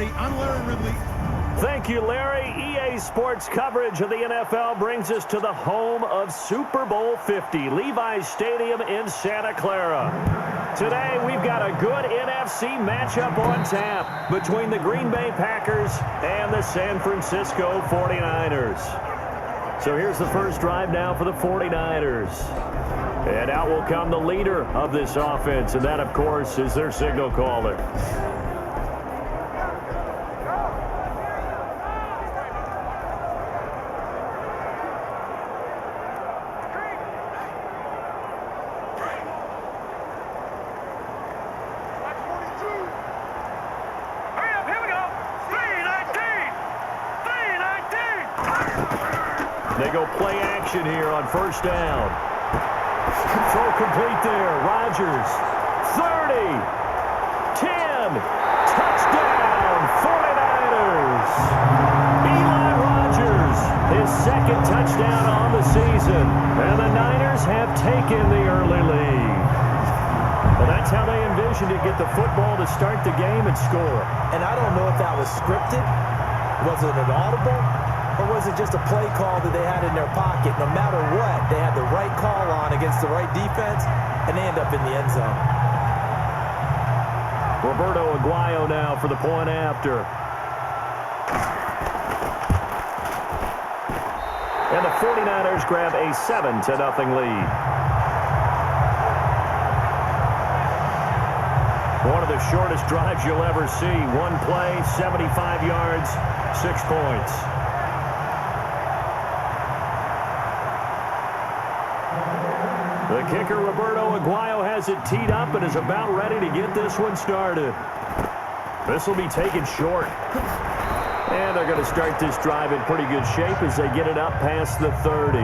everybody. I'm Larry Ridley. Thank you, Larry. EA Sports coverage of the NFL brings us to the home of Super Bowl 50, Levi's Stadium in Santa Clara. Today, we've got a good NFC matchup on tap between the Green Bay Packers and the San Francisco 49ers. So here's the first drive now for the 49ers. And out will come the leader of this offense, and that, of course, is their signal caller. They go play action here on first down. Throw complete there. Rodgers, 30, 10, touchdown, 49ers. Eli Rodgers, his second touchdown on the season. And the Niners have taken the early lead. Well, that's how they envisioned to get the football to start the game and score. And I don't know if that was scripted. Was it an audible? Or was it just a play call that they had in their pocket? No matter what, they had the right call on against the right defense, and they end up in the end zone. Roberto Aguayo now for the point after. And the 49ers grab a 7-0 lead. One of the shortest drives you'll ever see. One play, 75 yards, 6 points. The kicker, Roberto Aguayo, has it teed up and is about ready to get this one started. This will be taken short. And they're going to start this drive in pretty good shape as they get it up past the 30.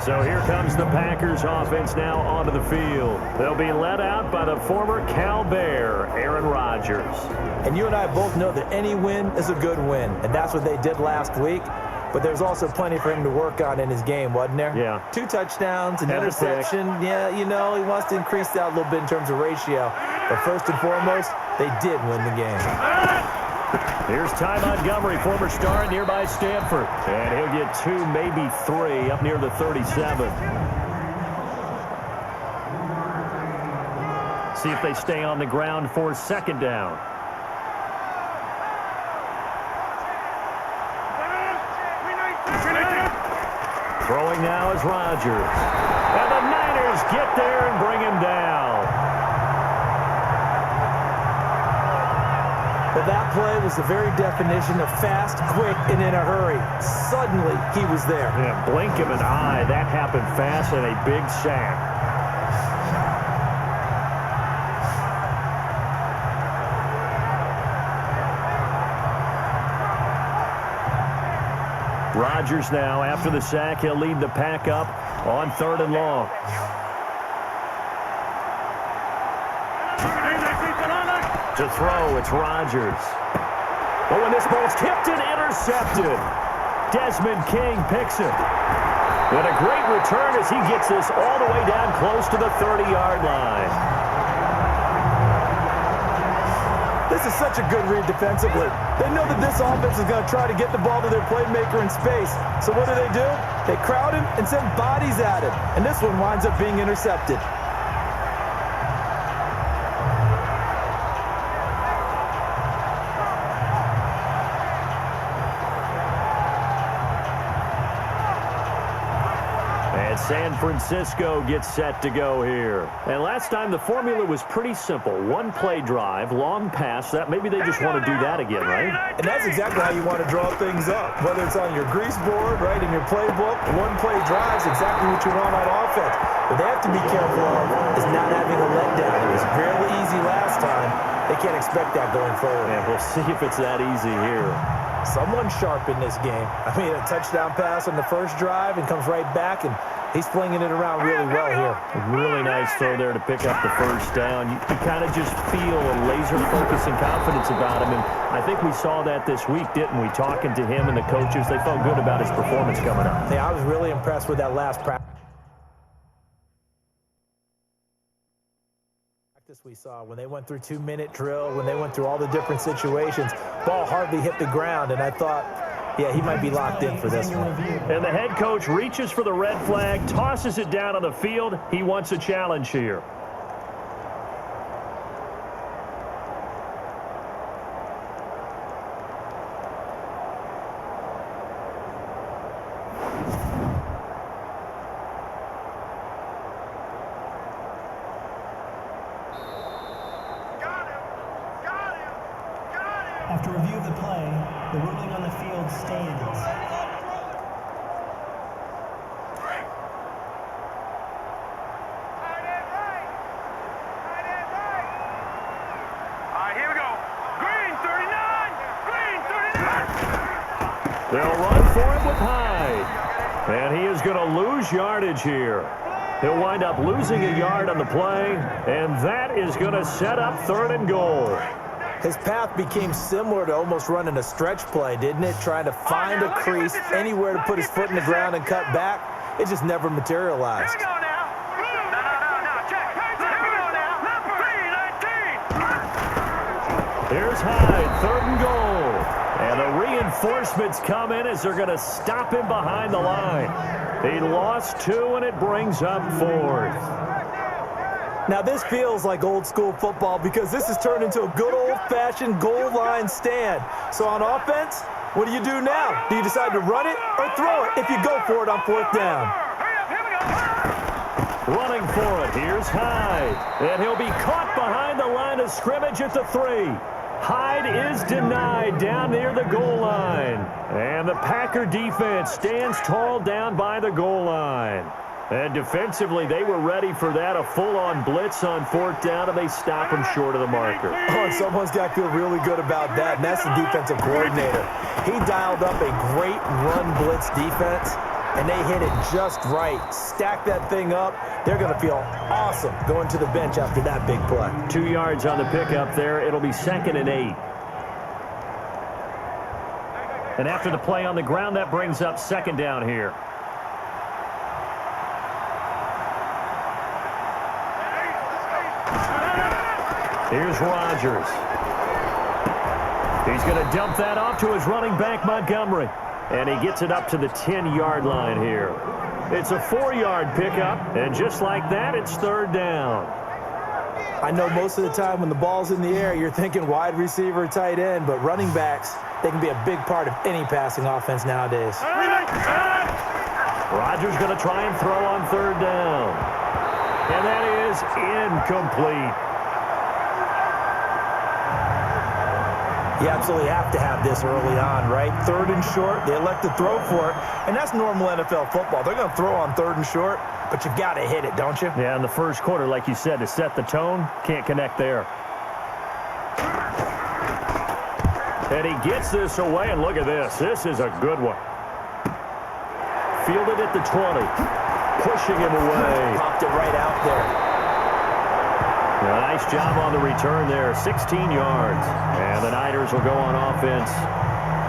So here comes the Packers offense now onto the field. They'll be led out by the former Cal Bear, Aaron Rodgers. And you and I both know that any win is a good win, and that's what they did last week. But there's also plenty for him to work on in his game, wasn't there? Yeah. 2 touchdowns, an interception. Yeah, you know, he wants to increase that a little bit in terms of ratio. But first and foremost, they did win the game. Here's Ty Montgomery, former star at nearby Stanford. And he'll get 2, maybe 3, up near the 37. See if they stay on the ground for second down. Throwing now is Rodgers. And the Niners get there and bring him down. Well, that play was the very definition of fast, quick, and in a hurry. Suddenly, he was there. Yeah, blink of an eye. That happened fast and a big sack. Rodgers now, after the sack, he'll lead the pack up on 3rd and long. To throw, it's Rodgers. But when this ball's tipped and intercepted, Desmond King picks it. And a great return as he gets this all the way down close to the 30-yard line. This is such a good read defensively. They know that this offense is going to try to get the ball to their playmaker in space. So what do? They crowd him and send bodies at him. And this one winds up being intercepted. San Francisco gets set to go here. And last time the formula was pretty simple. One play drive, long pass. That maybe they just want to do that again, right? And that's exactly how you want to draw things up. Whether it's on your grease board, right, in your playbook, one play drive is exactly what you want on offense. What they have to be careful of is not having a letdown. It was fairly easy last time. They can't expect that going forward. Yeah, we'll see if it's that easy here. Someone sharp in this game. I mean, a touchdown pass on the first drive and comes right back, and he's flinging it around really well here. A really nice throw there to pick up the first down. You kind of just feel a laser focus and confidence about him, and I think we saw that this week, didn't we? Talking to him and the coaches, they felt good about his performance coming up. Yeah, I was really impressed with that last practice practice we saw when they went through 2-minute drill, when they went through all the different situations, ball hardly hit the ground, and I thought, yeah, he might be locked in for this one. And the head coach reaches for the red flag, tosses it down on the field. He wants a challenge here. After review of the play, the ruling on the field stands. Here we go. Green 39! Green 39! They'll run for it with Hyde. And he is going to lose yardage here. He'll wind up losing a yard on the play, and that is going to set up 3rd and goal. His path became similar to almost running a stretch play, didn't it? Trying to find a crease, anywhere to put his foot in the ground and cut back. It just never materialized. Here we go now. No, check. Here we go now. Number 3, 19. Here's Hyde, 3rd and goal. And the reinforcements come in as they're going to stop him behind the line. He lost 2, and it brings up 4th. Now, this feels like old-school football because this has turned into a good old-fashioned goal line stand. So on offense, what do you do now? Do you decide to run it or throw it if you go for it on 4th down? Running for it, here's Hyde. And he'll be caught behind the line of scrimmage at the 3. Hyde is denied down near the goal line. And the Packer defense stands tall down by the goal line. And defensively, they were ready for that, a full-on blitz on 4th down, and they stop him short of the marker. Oh, and someone's got to feel really good about that, and that's the defensive coordinator. He dialed up a great run blitz defense, and they hit it just right. Stack that thing up. They're going to feel awesome going to the bench after that big play. 2 yards on the pickup there. It'll be 2nd and 8. And after the play on the ground, that brings up 2nd down here. Here's Rodgers. He's going to dump that off to his running back, Montgomery. And he gets it up to the 10-yard line here. It's a 4-yard pickup, and just like that, it's 3rd down. I know most of the time when the ball's in the air, you're thinking wide receiver, tight end, but running backs, they can be a big part of any passing offense nowadays. Rodgers going to try and throw on 3rd down. And that is incomplete. You absolutely have to have this early on, right? 3rd and short, they elect to throw for it, and that's normal NFL football. They're going to throw on 3rd and short, but you've got to hit it, don't you? Yeah, in the first quarter, like you said, to set the tone, can't connect there. And he gets this away, and look at this. This is a good one. Fielded at the 20, pushing him away. Popped it right out there. Nice job on the return there, 16 yards. And the Niners will go on offense,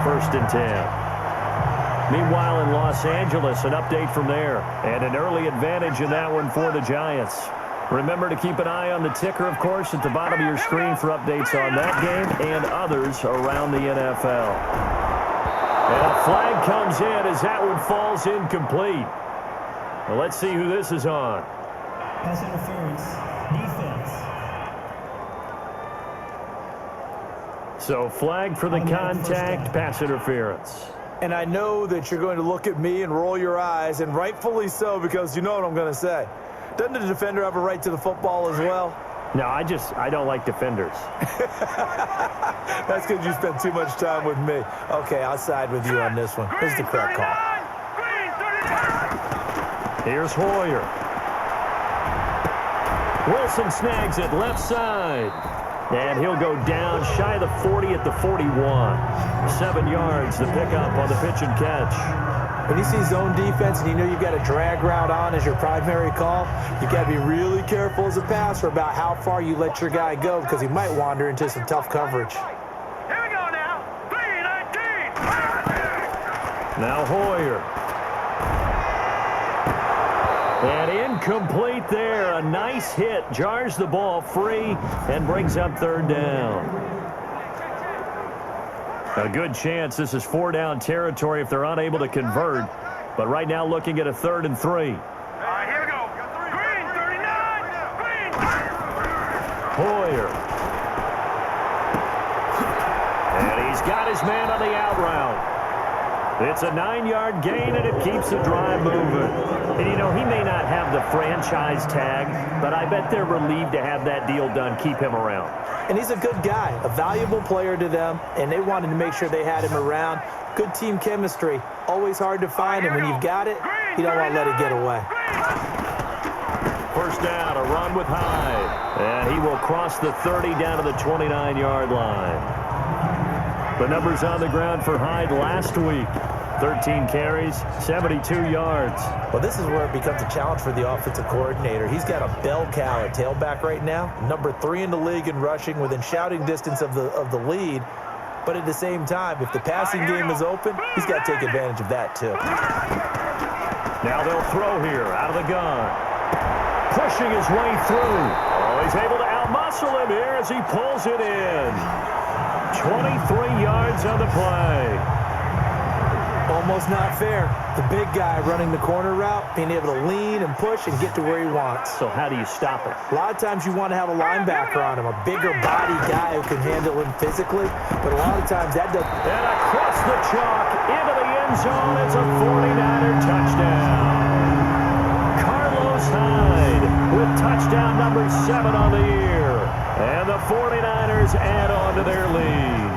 1st and 10. Meanwhile, in Los Angeles, an update from there. And an early advantage in that one for the Giants. Remember to keep an eye on the ticker, of course, at the bottom of your screen for updates on that game and others around the NFL. And a flag comes in as that one falls incomplete. Well, let's see who this is on. Pass interference, defense. So flag for the contact, pass interference. And I know that you're going to look at me and roll your eyes, and rightfully so, because you know what I'm going to say. Doesn't the defender have a right to the football as well? No, I don't like defenders. That's because you spent too much time with me. Okay, I'll side with you on this one. Here's the correct call. Here's Hoyer. Wilson snags it left side. And he'll go down shy of the 40 at the 41. 7 yards, the pickup on the pitch and catch. When you see zone defense and you know you've got a drag route on as your primary call, you've got to be really careful as a passer about how far you let your guy go because he might wander into some tough coverage. Here we go now. 3-19. Now Hoyer. And incomplete there. A nice hit. Jars the ball free and brings up third down. A good chance this is 4-down territory if they're unable to convert. But right now looking at a 3rd and 3. All right, here we go. Green, 39. Green. Hoyer. And he's got his man on the out route. It's a 9-yard gain, and it keeps the drive moving. And, you know, he may not have the franchise tag, but I bet they're relieved to have that deal done, keep him around. And he's a good guy, a valuable player to them, and they wanted to make sure they had him around. Good team chemistry. Always hard to find, and when you've got it, you don't want to let it get away. First down, a run with Hyde. And he will cross the 30 down to the 29-yard line. The numbers on the ground for Hyde last week. 13 carries, 72 yards. Well, this is where it becomes a challenge for the offensive coordinator. He's got a bell cow at tailback right now, number 3 in the league in rushing, within shouting distance of the lead. But at the same time, if the passing game is open, he's got to take advantage of that too. Now they'll throw here out of the gun. Pushing his way through. Oh, he's able to outmuscle him here as he pulls it in. 23 yards on the play. Almost not fair. The big guy running the corner route, being able to lean and push and get to where he wants. So how do you stop it? A lot of times you want to have a linebacker on him, a bigger body guy who can handle him physically, but a lot of times that doesn't. And across the chalk into the end zone. It's a 49er touchdown. Carlos Hyde with touchdown number 7 on the year. And the 49ers add on to their lead.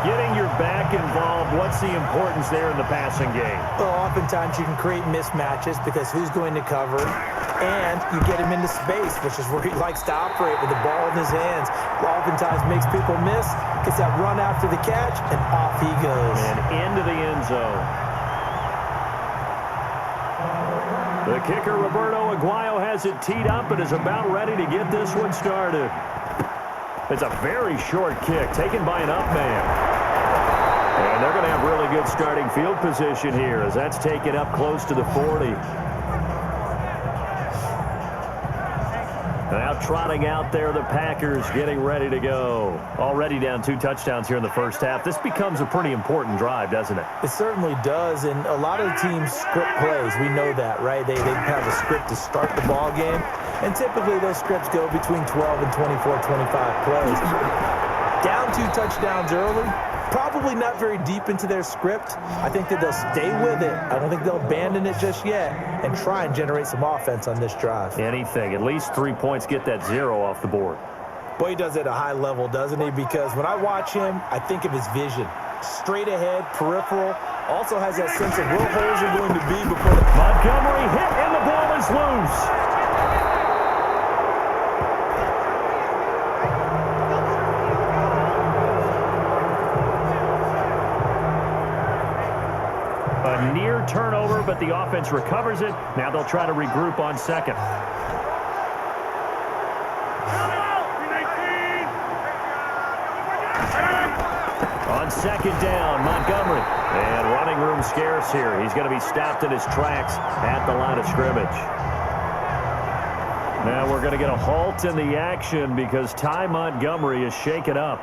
Getting your back involved, what's the importance there in the passing game? Well, oftentimes you can create mismatches because who's going to cover, and you get him into space, which is where he likes to operate with the ball in his hands. Oftentimes makes people miss, gets that run after the catch, and off he goes. And into the end zone. The kicker, Roberto Aguayo, has it teed up and is about ready to get this one started. It's a very short kick taken by an up man. And they're going to have really good starting field position here as that's taken up close to the 40. Now trotting out there, the Packers getting ready to go. Already down 2 touchdowns here in the first half. This becomes a pretty important drive, doesn't it? It certainly does, and a lot of the teams script plays. We know that, right? They have a script to start the ball game, and typically those scripts go between 12 and 24, 25 plays. Down 2 touchdowns early, probably not very deep into their script. I think that they'll stay with it. I don't think they'll abandon it just yet and try and generate some offense on this drive. Anything. At least 3 points, get that 0 off the board. Boy, he does it at a high level, doesn't he? Because when I watch him, I think of his vision. Straight ahead, peripheral. Also has that sense of where holes are going to be before the... Montgomery hit, and the ball is loose. A near turnover, but the offense recovers it. Now they'll try to regroup on second. On second down, Montgomery. And running room scarce here. He's going to be stopped in his tracks at the line of scrimmage. Now we're going to get a halt in the action because Ty Montgomery is shaken up.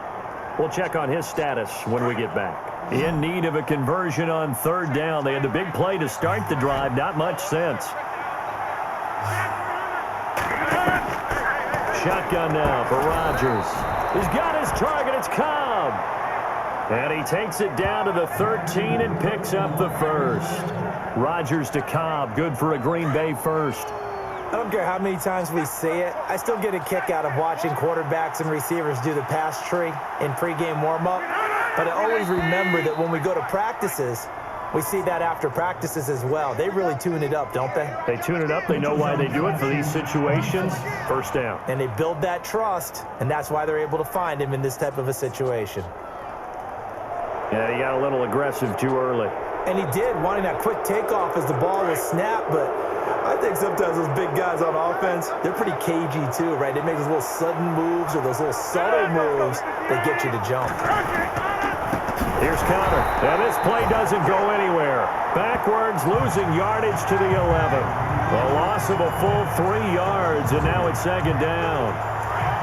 We'll check on his status when we get back. In need of a conversion on third down. They had the big play to start the drive. Not much sense. Shotgun now for Rodgers. He's got his target. It's Cobb. And he takes it down to the 13 and picks up the first. Rodgers to Cobb. Good for a Green Bay first. I don't care how many times we say it. I still get a kick out of watching quarterbacks and receivers do the pass tree in pregame warm-up. But I always remember that when we go to practices, we see that after practices as well. They really tune it up, don't they? They tune it up. They know why they do it for these situations. First down. And they build that trust, and that's why they're able to find him in this type of a situation. Yeah, he got a little aggressive too early. And he did, wanting that quick takeoff as the ball was snapped, but I think sometimes those big guys on offense, they're pretty cagey too, right? They make those little sudden moves or those little subtle moves that get you to jump. Here's Connor. And this play doesn't go anywhere. Backwards, losing yardage to the 11. A loss of a full 3 yards, and now it's second down.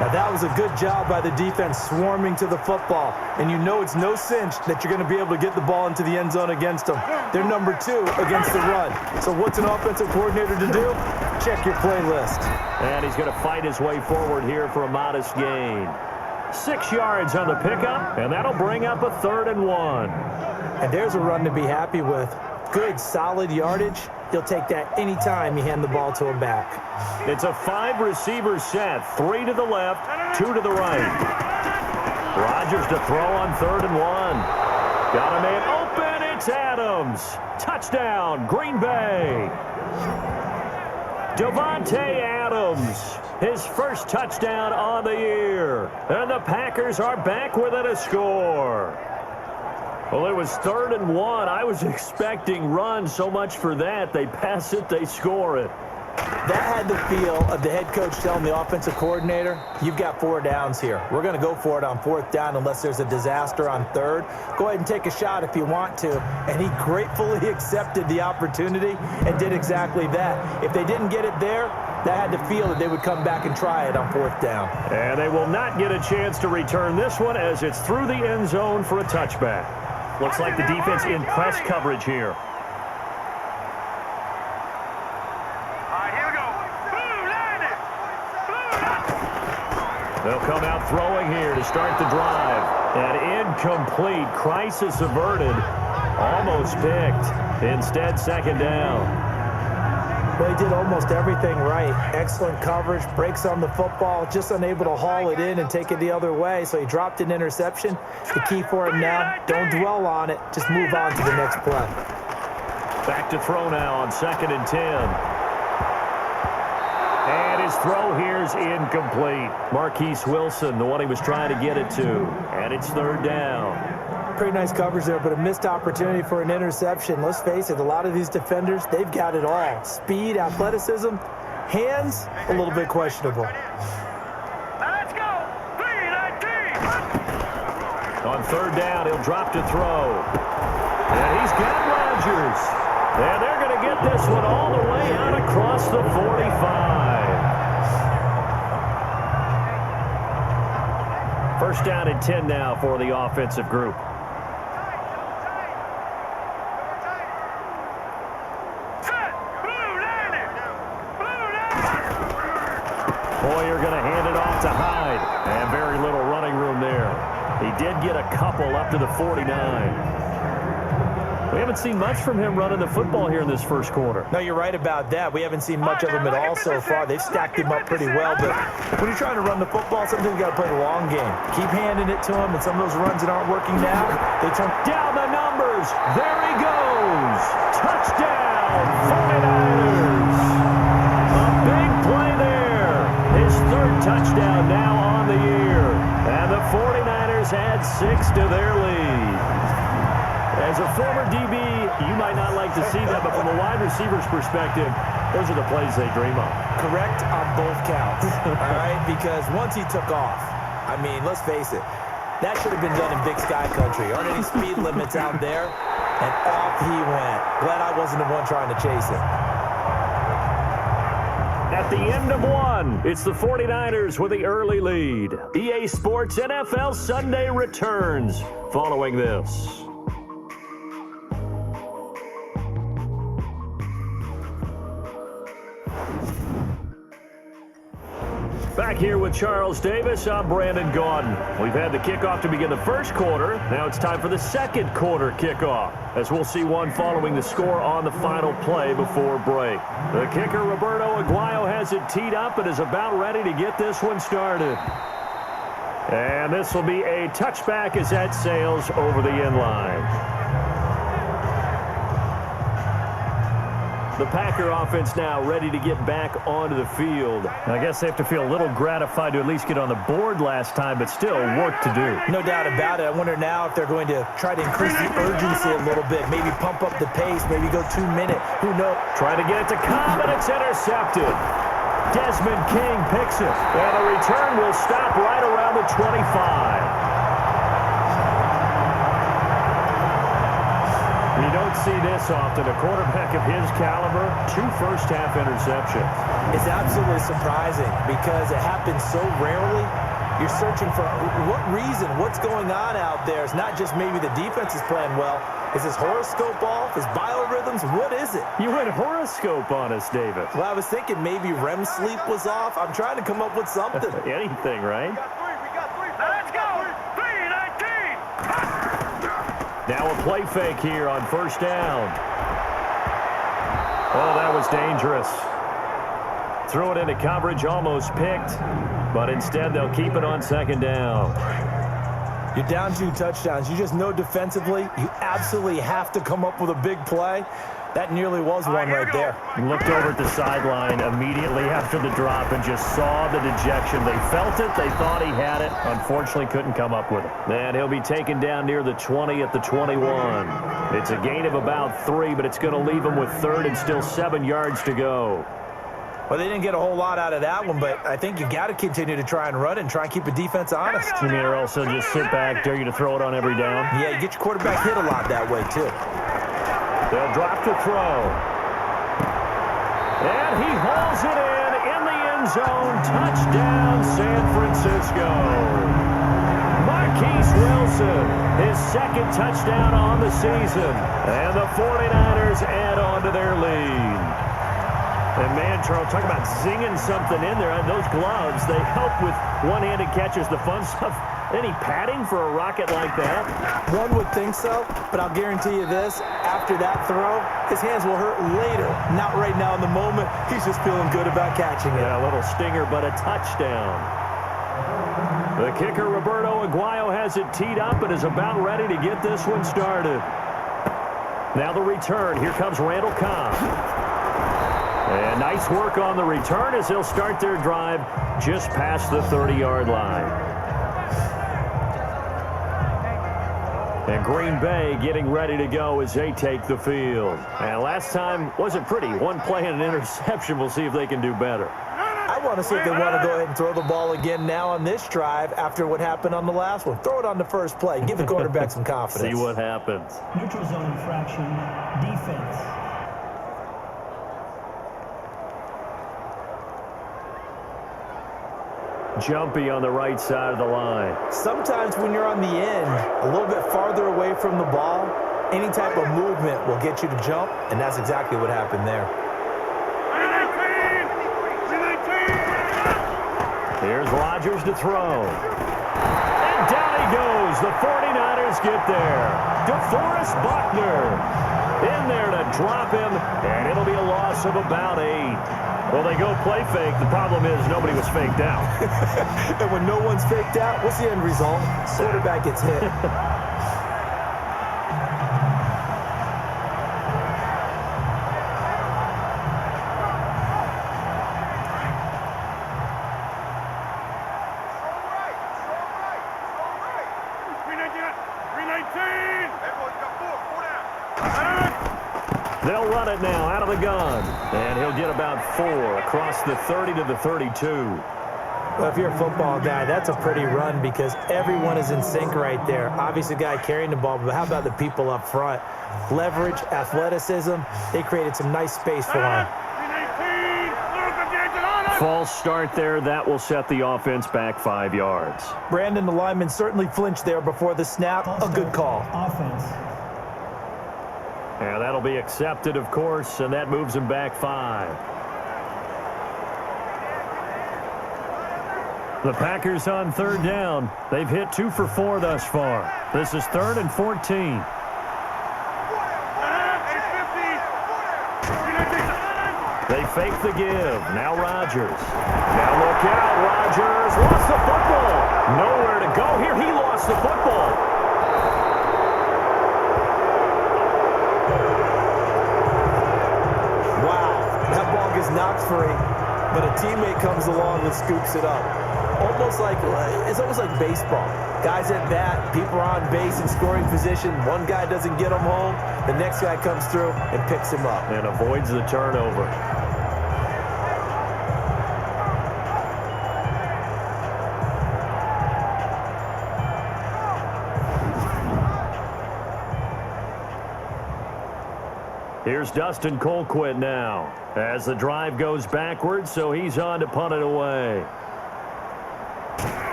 Now that was a good job by the defense swarming to the football. And you know it's no cinch that you're going to be able to get the ball into the end zone against them. They're number 2 against the run. So what's an offensive coordinator to do? Check your playlist. And he's going to fight his way forward here for a modest gain. 6 yards on the pickup, and that'll bring up a 3rd and 1. And there's a run to be happy with. Good, solid yardage. He'll take that anytime you hand the ball to him back. It's a 5-receiver set. 3 to the left, 2 to the right. Rodgers to throw on 3rd and 1. Got a man open. It's Adams. Touchdown, Green Bay. Davante Adams, his first touchdown on the year. And the Packers are back within a score. Well, it was 3rd and 1. I was expecting run, so much for that. They pass it, they score it. That had the feel of the head coach telling the offensive coordinator, you've got 4 downs here. We're going to go for it on 4th down unless there's a disaster on 3rd. Go ahead and take a shot if you want to. And he gratefully accepted the opportunity and did exactly that. If they didn't get it there, that had the feel that they would come back and try it on 4th down. And they will not get a chance to return this one as it's through the end zone for a touchback. Looks like the defense in press coverage here. They'll come out throwing here to start the drive. And incomplete. Crisis averted. Almost picked. Instead, 2nd down. Well, he did almost everything right. Excellent coverage, breaks on the football, just unable to haul it in and take it the other way, so he dropped an interception. The key for him now, don't dwell on it, just move on to the next play. Back to throw now on 2nd and 10. And his throw here is incomplete. Marquise Wilson, the one he was trying to get it to. And it's 3rd down. Pretty nice coverage there, but a missed opportunity for an interception. Let's face it, a lot of these defenders, they've got it all. Speed, athleticism, hands, a little bit questionable. Let's go. 3-19. On 3rd down, he'll drop to throw. And he's got Rodgers. And they're going to get this one all the way out across the 45. First down and 10 now for the offensive group. Boyer going to hand it off to Hyde. And very little running room there. He did get a couple up to the 49. We haven't seen much from him running the football here in this first quarter. No, you're right about that. We haven't seen much of him at all so far. They've stacked him up pretty well, but when you're trying to run the football, sometimes you got to play the long game. Keep handing it to him, and some of those runs that aren't working now, they turn down the numbers. There he goes. Touchdown, 49ers. A big play there. His 3rd touchdown now on the year. And the 49ers add 6 to their lead. As a former DB, you might not like to see that, but from a wide receiver's perspective, those are the plays they dream of. Correct on both counts, all right? Because once he took off, I mean, let's face it, that should have been done in Big Sky Country. Aren't any speed limits out there? And off he went. Glad I wasn't the one trying to chase it. At the end of one, it's the 49ers with the early lead. EA Sports NFL Sunday returns following this. Back here with Charles Davis, I'm Brandon Gaudin. We've had the kickoff to begin the first quarter. Now it's time for the second quarter kickoff, as we'll see one following the score on the final play before break. The kicker, Roberto Aguayo, has it teed up and is about ready to get this one started. And this will be a touchback as that sails over the end line. The Packer offense now ready to get back onto the field. I guess they have to feel a little gratified to at least get on the board last time, but still work to do. No doubt about it. I wonder now if they're going to try to increase the urgency a little bit, maybe pump up the pace, maybe go 2 minute. Who knows? Trying to get it to Cobb, and it's intercepted. Desmond King picks it, and the return will stop right around the 25. don't see this often. A quarterback of his caliber, 2 first-half interceptions. It's absolutely surprising because it happens so rarely. You're searching for what reason, what's going on out there. It's not just maybe the defense is playing well. Is his horoscope off? His biorhythms? What is it? You went horoscope on us, David. Well, I was thinking maybe REM sleep was off. I'm trying to come up with something. Anything, right? We got three. Let's go. 3-19. Now a play fake here on first down. Oh, that was dangerous. Threw it into coverage, almost picked, but instead they'll keep it on second down. You're down 2 touchdowns. You just know defensively you absolutely have to come up with a big play. That nearly was one right there. Looked over at the sideline immediately after the drop and just saw the dejection. They felt it. They thought he had it. Unfortunately, couldn't come up with it. And he'll be taken down near the 20 at the 21. It's a gain of about 3, but it's going to leave him with 3rd and still 7 yards to go. Well, they didn't get a whole lot out of that one, but I think you got to continue to try and run and try and keep the defense honest. You mean or also just sit back, dare you to throw it on every down? Yeah, you get your quarterback hit a lot that way, too. They'll drop to throw. And he hauls it in the end zone. Touchdown, San Francisco. Marquise Wilson, his 2nd touchdown on the season. And the 49ers add on to their lead. And, man, Charles, talk about zinging something in there. Those gloves, they help with one-handed catches, the fun stuff. Any padding for a rocket like that? One would think so, but I'll guarantee you this. After that throw, his hands will hurt later. Not right now in the moment. He's just feeling good about catching it. Yeah, a little stinger, but a touchdown. The kicker, Roberto Aguayo, has it teed up and is about ready to get this one started. Now the return. Here comes Randall Cobb. And nice work on the return as they'll start their drive just past the 30-yard line. And Green Bay getting ready to go as they take the field. And last time wasn't pretty. 1 play and an interception. We'll see if they can do better. I want to see if they want to go ahead and throw the ball again now on this drive after what happened on the last one. Throw it on the first play. Give the quarterback some confidence. See what happens. Neutral zone infraction. Defense. Jumpy on the right side of the line. Sometimes when you're on the end, a little bit farther away from the ball, any type of movement will get you to jump, and that's exactly what happened there. 3-19. Here's Rodgers to throw. And down he goes. The 49ers get there. DeForest Buckner in there to drop him, and it'll be a loss of about 8. Well, they go play fake. The problem is nobody was faked out. And when no one's faked out, what's the end result? Quarterback gets hit. They'll run it now out of the gun. And he'll get about 4 across the 30 to the 32. Well, if you're a football guy, that's a pretty run because everyone is in sync right there. Obviously, the guy carrying the ball, but how about the people up front? Leverage, athleticism, they created some nice space for him. False start there. That will set the offense back 5 yards. Brandon, the lineman, certainly flinched there before the snap. A good call. Offense. And that'll be accepted, of course, and that moves him back 5. The Packers on 3rd down. They've hit 2 for 4 thus far. This is 3rd and 14. They fake the give. Now Rodgers. Now look out. Rodgers lost the football. Nowhere to go here. He lost the football. Knocked free, but a teammate comes along and scoops it up. It's almost like baseball. Guys at bat, people are on base in scoring position. One guy doesn't get him home, the next guy comes through and picks him up. And avoids the turnover. Here's Dustin Colquitt now as the drive goes backwards, so he's on to punt it away.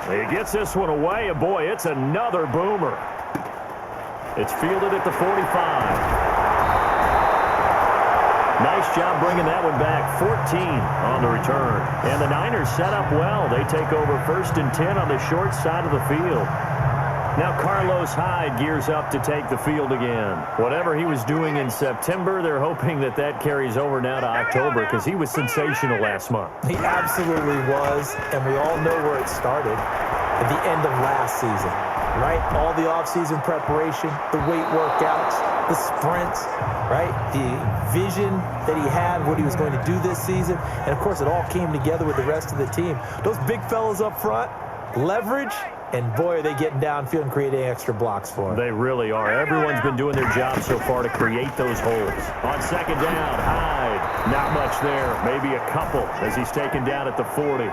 He gets this one away, and boy, it's another boomer. It's fielded at the 45. Nice job bringing that one back. 14 on the return. And the Niners set up well. They take over 1st and 10 on the short side of the field. Now Carlos Hyde gears up to take the field again. Whatever he was doing in September, they're hoping that that carries over now to October because he was sensational last month. He absolutely was, and we all know where it started at the end of last season, right? All the offseason preparation, the weight workouts, the sprints, right? The vision that he had, what he was going to do this season, and of course it all came together with the rest of the team. Those big fellas up front, leverage, and boy, are they getting downfield and creating extra blocks for him. They really are. Everyone's been doing their job so far to create those holes. On 2nd down, Hyde. Not much there. Maybe a couple as he's taken down at the 40.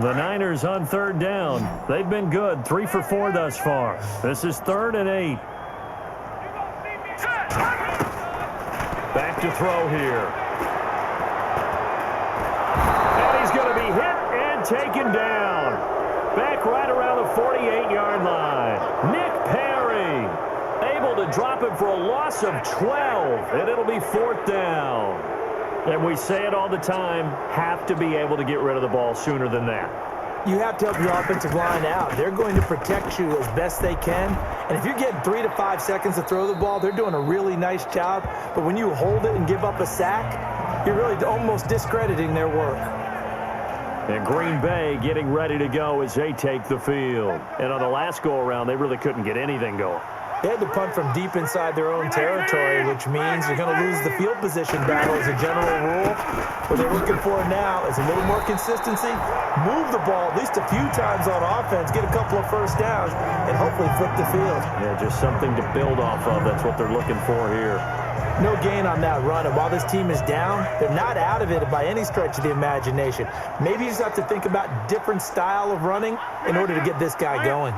The Niners on 3rd down. They've been good. 3 for 4 thus far. This is 3rd and 8. Back to throw here. And he's going to be hit and taken down. Back right around the 48-yard line. Nick Perry able to drop him for a loss of 12, and it'll be 4th down. And we say it all the time, have to be able to get rid of the ball sooner than that. You have to help your offensive line out. They're going to protect you as best they can. And if you're getting 3 to 5 seconds to throw the ball, they're doing a really nice job. But when you hold it and give up a sack, you're really almost discrediting their work. And Green Bay getting ready to go as they take the field. And on the last go-around, they really couldn't get anything going. They had to punt from deep inside their own territory, which means you're going to lose the field position battle as a general rule. What they're looking for now is a little more consistency, move the ball at least a few times on offense, get a couple of first downs, and hopefully flip the field. Yeah, just something to build off of. That's what they're looking for here. No gain on that run, and while this team is down, they're not out of it by any stretch of the imagination. Maybe you just have to think about different style of running in order to get this guy going.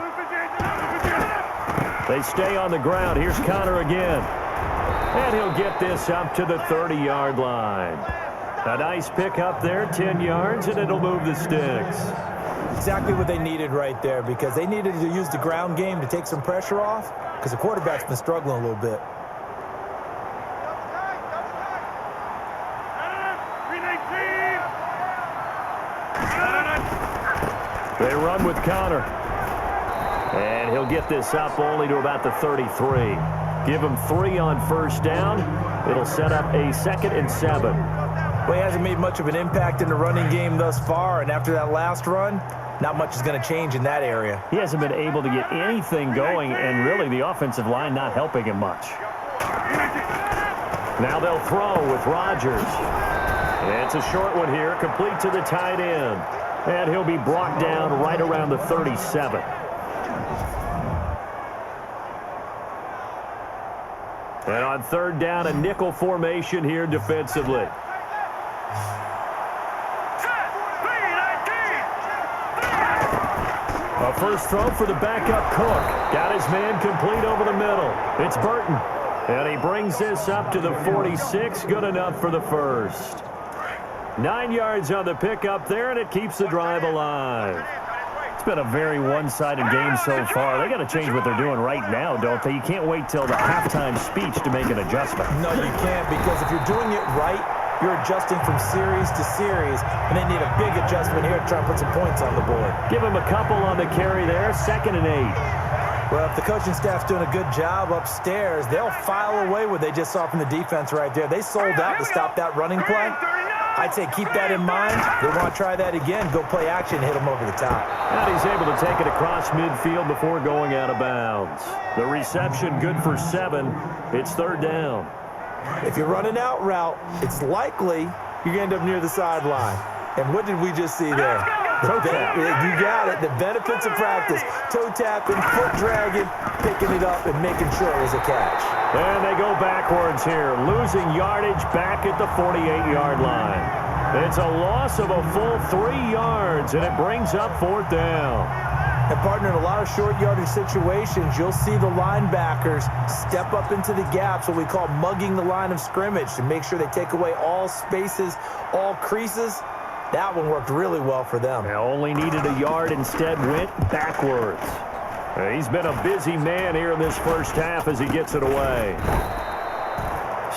They stay on the ground. Here's Connor again. And he'll get this up to the 30-yard line. A nice pick up there, 10 yards, and it'll move the sticks. Exactly what they needed right there, because they needed to use the ground game to take some pressure off, because the quarterback's been struggling a little bit. They run with Connor. And he'll get this up only to about the 33. Give him 3 on 1st down. It'll set up a 2nd and 7. Well, he hasn't made much of an impact in the running game thus far, and after that last run, not much is going to change in that area. He hasn't been able to get anything going, and really the offensive line not helping him much. Now they'll throw with Rodgers. It's a short one here, complete to the tight end. And he'll be brought down right around the 37. And on 3rd down, a nickel formation here defensively. A first throw for the backup Cook. Got his man complete over the middle. It's Burton. And he brings this up to the 46. Good enough for the first. 9 yards on the pickup there, and it keeps the drive alive. It's been a very one-sided game so far. They got to change what they're doing right now, don't they? You can't wait till the halftime speech to make an adjustment. No, you can't, because if you're doing it right, you're adjusting from series to series, and they need a big adjustment here to try and put some points on the board. Give them a couple on the carry there, 2nd and 8. Well, if the coaching staff's doing a good job upstairs, they'll file away what they just saw from the defense right there. They sold out to stop that running play. I'd say keep that in mind. They want to try that again. Go play action, hit them over the top. And he's able to take it across midfield before going out of bounds. The reception good for 7. It's 3rd down. If you're running out route, it's likely you're going to end up near the sideline. And what did we just see there? Toe tap. You got it. The benefits of practice. Toe tapping, foot dragging, picking it up, and making sure it was a catch. And they go backwards here, losing yardage back at the 48-yard line. It's a loss of a full 3 yards, and it brings up 4th down. And, partner, in a lot of short yardage situations, you'll see the linebackers step up into the gaps, what we call mugging the line of scrimmage, to make sure they take away all spaces, all creases. That one worked really well for them. They only needed a yard, instead went backwards. He's been a busy man here in this first half as he gets it away.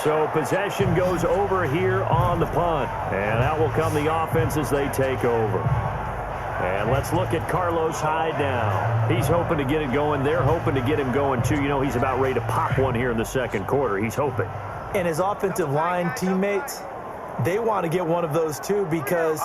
So possession goes over here on the punt. And out will come the offense as they take over. And let's look at Carlos Hyde now. He's hoping to get it going. They're hoping to get him going, too. You know, he's about ready to pop one here in the second quarter. He's hoping. And his offensive line teammates, they want to get one of those, too, because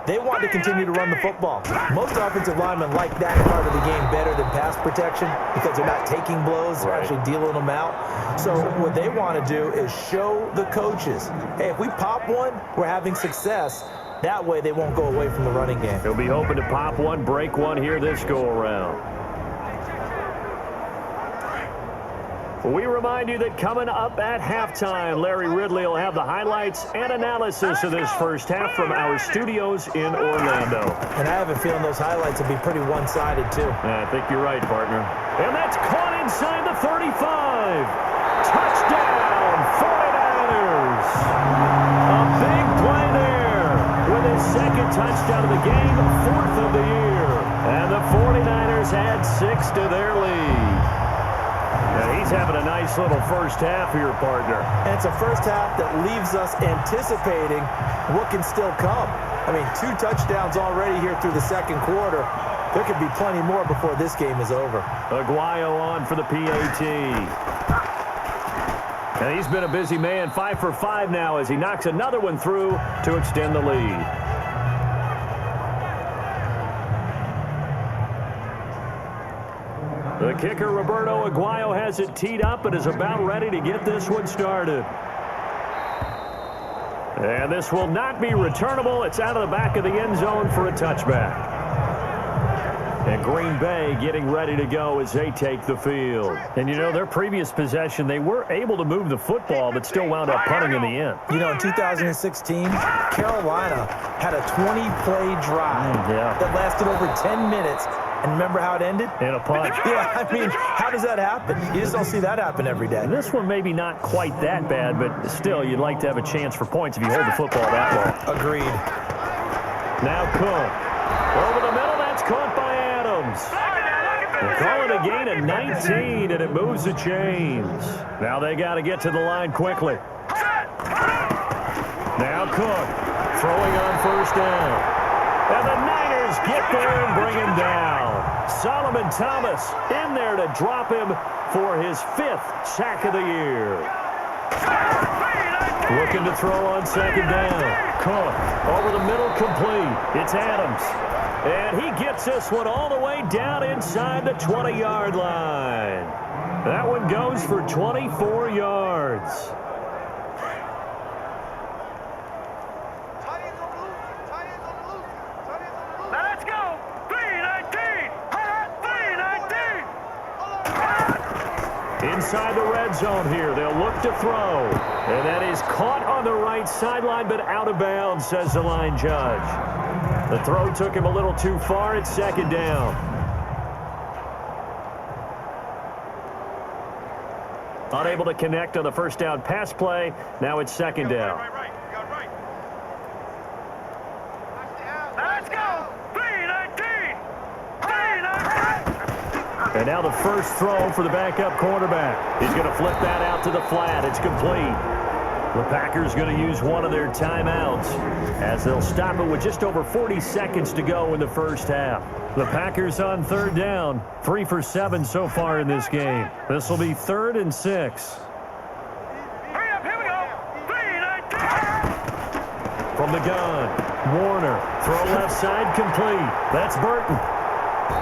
they want to continue to run the football. Most offensive linemen like that part of the game better than pass protection because they're not taking blows. They're actually dealing them out. So what they want to do is show the coaches, hey, if we pop one, we're having success. That way they won't go away from the running game. He'll be hoping to pop one, break one here this go-around. We remind you that coming up at halftime, Larry Ridley will have the highlights and analysis of this first half from our studios in Orlando. And I have a feeling those highlights will be pretty one-sided, too. I think you're right, partner. And that's caught inside the 35. Touchdown, 49ers. A big play there with his second touchdown of the game, 4th of the year. And the 49ers add 6 to their lead. He's having a nice little first half here, partner. And it's a first half that leaves us anticipating what can still come. I mean, 2 touchdowns already here through the second quarter. There could be plenty more before this game is over. Aguayo on for the PAT. And he's been a busy man, 5 for 5 now as he knocks another one through to extend the lead. The kicker, Roberto Aguayo, has it teed up and is about ready to get this one started. And this will not be returnable. It's out of the back of the end zone for a touchback. And Green Bay getting ready to go as they take the field. And, you know, their previous possession, they were able to move the football, but still wound up punting in the end. You know, in 2016, Carolina had a 20-play drive that lasted over 10 minutes. And remember how it ended? In a punt. Yeah, I mean, how does that happen? You just don't see that happen every day. This one maybe not quite that bad, but still, you'd like to have a chance for points if you hold the football that long. Agreed. Now Cook. Over the middle, that's caught by Adams. We'll call it a gain of 19, and it moves the chains. Now they got to get to the line quickly. Now Cook throwing on first down. And the Niners get there and bring him down. Solomon Thomas in there to drop him for his 5th sack of the year. Looking to throw on second down. Cook over the middle, complete. It's Adams. And he gets this one all the way down inside the 20-yard line. That one goes for 24 yards. Inside the red zone here. They'll look to throw. And that is caught on the right sideline, but out of bounds, says the line judge. The throw took him a little too far. It's second down. Unable to connect on the first down pass play. Now it's second down. And now the first throw for the backup quarterback. He's going to flip that out to the flat. It's complete. The Packers going to use one of their timeouts as they'll stop it with just over 40 seconds to go in the first half. The Packers on third down, 3 for 7 so far in this game. This will be 3rd and 6. Hurry up, here we go. 3, 19. From the gun, Warner, throw left side complete. That's Burton.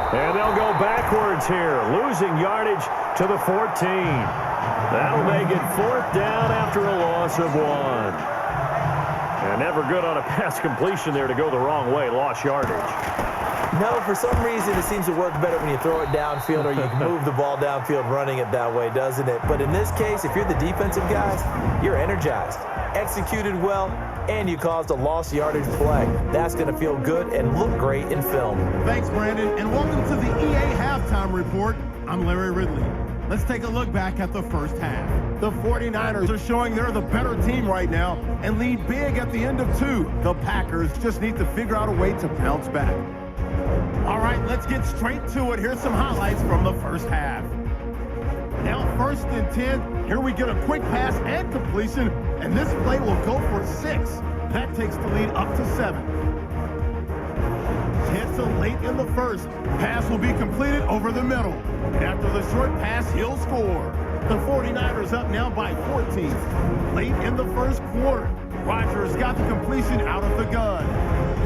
And they'll go backwards here, losing yardage to the 14. That'll make it 4th down after a loss of 1. And never good on a pass completion there to go the wrong way. Lost yardage. No, for some reason it seems to work better when you throw it downfield or you can move the ball downfield running it that way, doesn't it? But in this case, if you're the defensive guys, you're energized, executed well, and you caused a lost yardage play. That's going to feel good and look great in film. Thanks, Brandon, and welcome to the EA Halftime Report. I'm Larry Ridley. Let's take a look back at the first half. The 49ers are showing they're the better team right now and lead big at the end of 2. The Packers just need to figure out a way to bounce back. All right, let's get straight to it. Here's some highlights from the first half. Now 1st and 10. Here we get a quick pass and completion, and this play will go for 6. That takes the lead up to 7. It's late in the first. Pass will be completed over the middle. And after the short pass, he'll score. The 49ers up now by 14. Late in the first quarter, Rodgers got the completion out of the gun.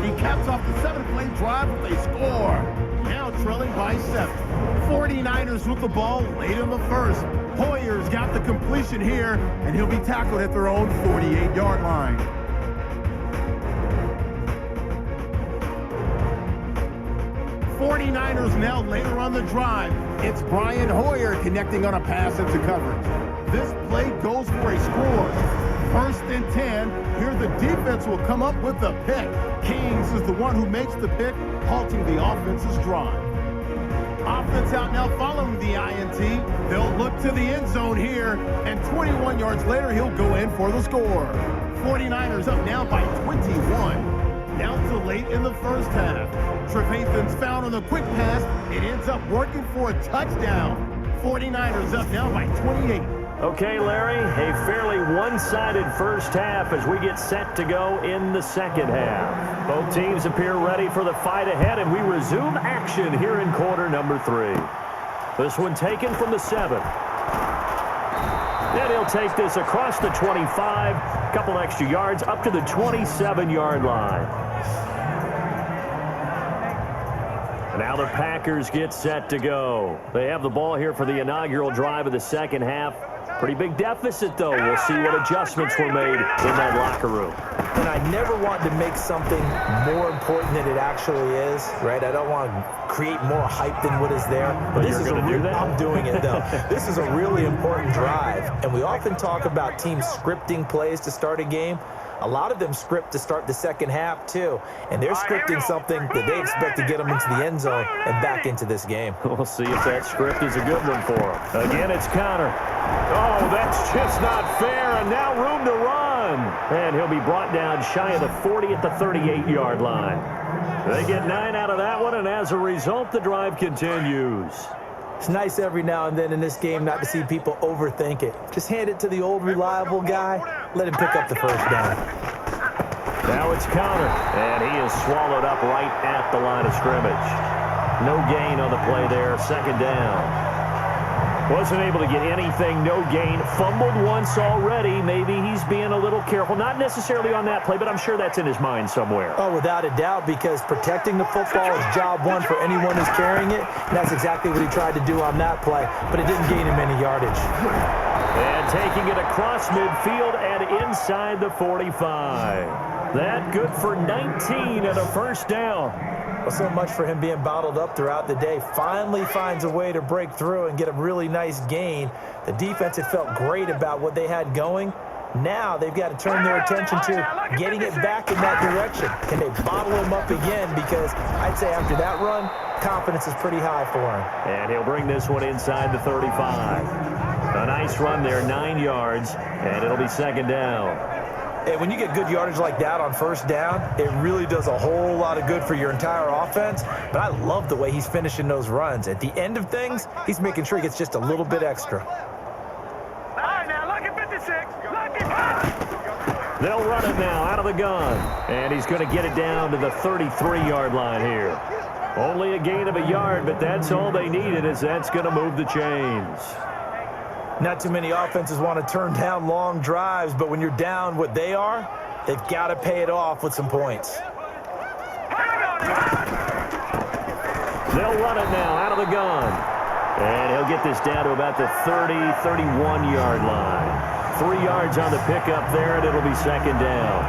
He caps off the 7-play drive with a score. Now trailing by 7. 49ers with the ball late in the first. Hoyer's got the completion here, and he'll be tackled at their own 48-yard line. '49ers now later on the drive. It's Brian Hoyer connecting on a pass into coverage. This play goes for a score. 1st and 10. Here the defense will come up with the pick. Kings is the one who makes the pick, halting the offense's drive. Offense out now following the INT. They'll look to the end zone here, and 21 yards later, he'll go in for the score. 49ers up now by 21. Now to late in the first half. Trevathan's found on the quick pass. It ends up working for a touchdown. 49ers up now by 28. Okay, Larry, a fairly one-sided first half as we get set to go in the second half. Both teams appear ready for the fight ahead, and we resume action here in quarter number 3. This one taken from the 7. And he'll take this across the 25, a couple extra yards up to the 27-yard line. Now the Packers get set to go. They have the ball here for the inaugural drive of the second half. Pretty big deficit, though. We'll see what adjustments were made in that locker room. And I never want to make something more important than it actually is, right? I don't want to create more hype than what is there. But this is going to do that? I'm doing it, though. This is a really important drive. And we often talk about teams scripting plays to start a game. A lot of them script to start the second half, too. And they're scripting something that they expect to get them into the end zone and back into this game. We'll see if that script is a good one for them. Again, it's Connor. Oh, that's just not fair, and now room to run. And he'll be brought down shy of the 40 at the 38-yard line. They get 9 out of that one, and as a result, the drive continues. It's nice every now and then in this game not to see people overthink it. Just hand it to the old reliable guy. Let him pick up the first down. Now it's Connor, and he is swallowed up right at the line of scrimmage. No gain on the play there, second down. Wasn't able to get anything, no gain. Fumbled once already. Maybe he's being a little careful. Not necessarily on that play, but I'm sure that's in his mind somewhere. Oh, without a doubt, because protecting the football is job one for anyone who's carrying it. And that's exactly what he tried to do on that play, but it didn't gain him any yardage. And taking it across midfield and inside the 45. That good for 19 and a first down. Well, so much for him being bottled up throughout the day. Finally finds a way to break through and get a really nice gain. The defense had felt great about what they had going. Now they've got to turn their attention to getting it back in that direction. Can they bottle him up again? Because I'd say after that run, confidence is pretty high for him. And he'll bring this one inside the 35. A nice run there, 9 yards, and it'll be second down. Hey, when you get good yardage like that on first down, it really does a whole lot of good for your entire offense. But I love the way he's finishing those runs. At the end of things, he's making sure he gets just a little bit extra. All right, now, look at 56. Look at They'll run it now out of the gun. And he's going to get it down to the 33-yard line here. Only a gain of a yard, but that's all they needed, as that's going to move the chains. Not too many offenses want to turn down long drives, but when you're down what they are, they've got to pay it off with some points. They'll run it now out of the gun. And he'll get this down to about the 30, 31-yard line. 3 yards on the pickup there, and it'll be second down.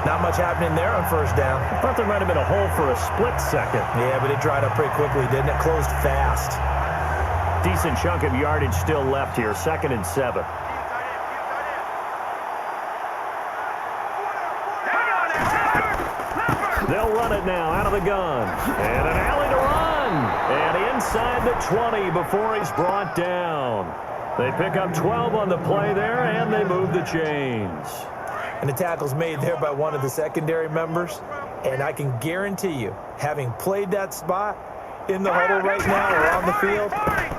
Not much happening there on first down. I thought there might have been a hole for a split second. Yeah, but it dried up pretty quickly, didn't it? Closed fast. Decent chunk of yardage still left here. 2nd and 7. They'll run it now out of the gun. And an alley to run. And inside the 20 before he's brought down. They pick up 12 on the play there, and they move the chains. And the tackle's made there by one of the secondary members. And I can guarantee you, having played that spot in the huddle right now or on the field,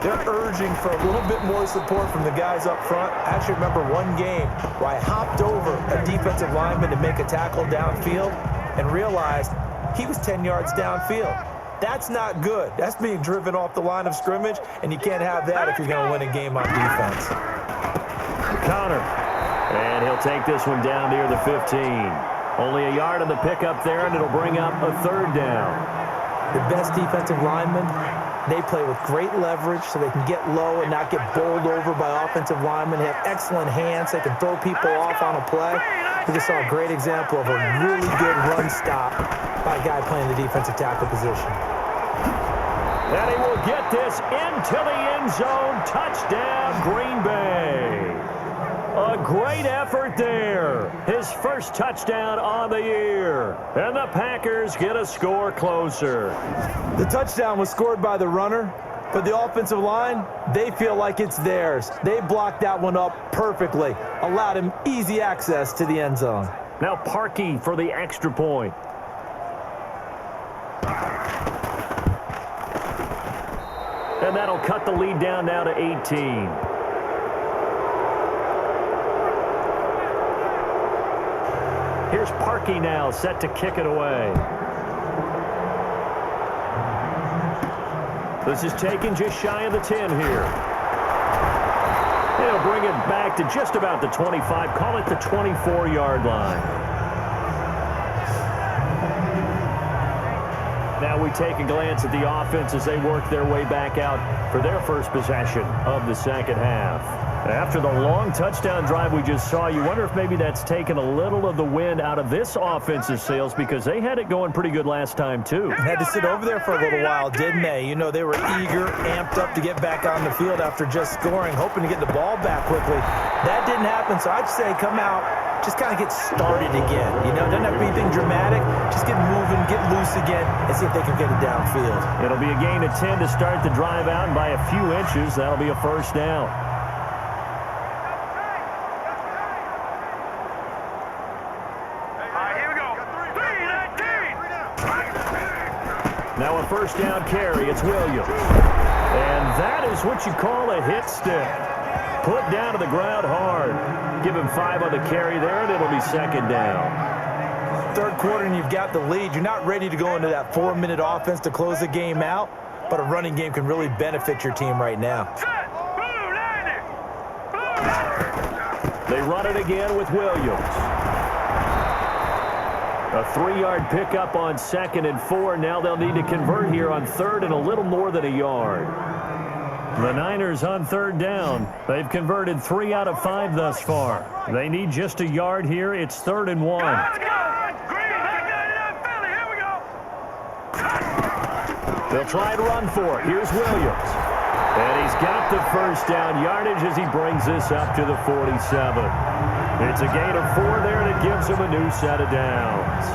they're urging for a little bit more support from the guys up front. I actually remember one game where I hopped over a defensive lineman to make a tackle downfield and realized he was 10 yards downfield. That's not good. That's being driven off the line of scrimmage, and you can't have that if you're going to win a game on defense. Connor. And he'll take this one down near the 15. Only a yard on the pickup there, and it'll bring up a 3rd down. The best defensive linemen, they play with great leverage so they can get low and not get bowled over by offensive linemen. They have excellent hands. They can throw people off on a play. We just saw a great example of a really good run stop by a guy playing the defensive tackle position. And he will get this into the end zone. Touchdown, Green Bay. A great effort there. His first touchdown on the year. And the Packers get a score closer. The touchdown was scored by the runner, but the offensive line, they feel like it's theirs. They blocked that one up perfectly, allowed him easy access to the end zone. Now Parkey for the extra point. And that'll cut the lead down now to 18. Here's Parkey now, set to kick it away. This is taken just shy of the 10 here. They'll bring it back to just about the 25, call it the 24-yard line. Now we take a glance at the offense as they work their way back out for their first possession of the second half. After the long touchdown drive we just saw, you wonder if maybe that's taken a little of the wind out of this offensive sails because they had it going pretty good last time, too. Had to sit over there for a little while, didn't they? You know, they were eager, amped up to get back on the field after just scoring, hoping to get the ball back quickly. That didn't happen, so I'd say come out, just kind of get started again. You know, doesn't have to be anything dramatic. Just get moving, get loose again, and see if they can get it downfield. It'll be a gain of 10 to start the drive out, and by a few inches, that'll be a first down. Now a first down carry, it's Williams. And that is what you call a hit stick. Put down to the ground hard. Give him 5 on the carry there, and it'll be 2nd down. Third quarter, and you've got the lead. You're not ready to go into that 4-minute offense to close the game out, but a running game can really benefit your team right now. They run it again with Williams. A 3-yard pickup on 2nd and 4. Now they'll need to convert here on 3rd and a little more than a yard. The Niners on 3rd down. They've converted 3 out of 5 thus far. They need just a yard here. It's 3rd and 1. They'll try and run for it. Here's Williams. And he's got the first down yardage as he brings this up to the 47. It's a gain of 4 there, and it gives him a new set of downs.